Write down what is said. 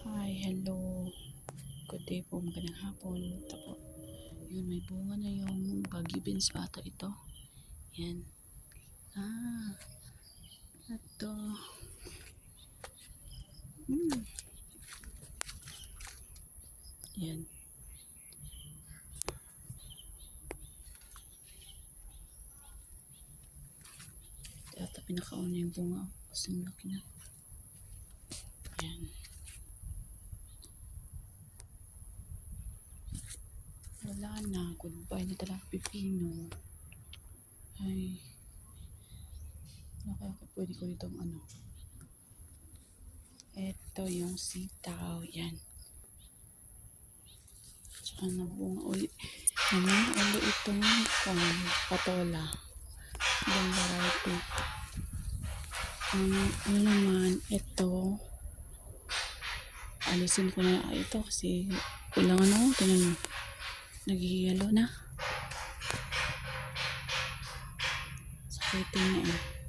Hi, hello. Good day po, magandang hapon. Ito po. Yun, may bunga na yung baggy beans pa ata ito. Yan. Ah, ito. Hmm. Yan. Ito, pinakauna yung bunga. Kasing laki na. Yan. Wala na. Goodbye na talaga pipino. Ay. Ano kaya pwede ko ditong ano? Ito yung sitaw. Yan. Tsaka nabunga ulit. Nabunga ulit itong patola. Ibang variety. Ano naman, ito. Alisin ko na ito kasi kulang ano. Tingnan mo. Naghihiyalo na. Sakitin na eh.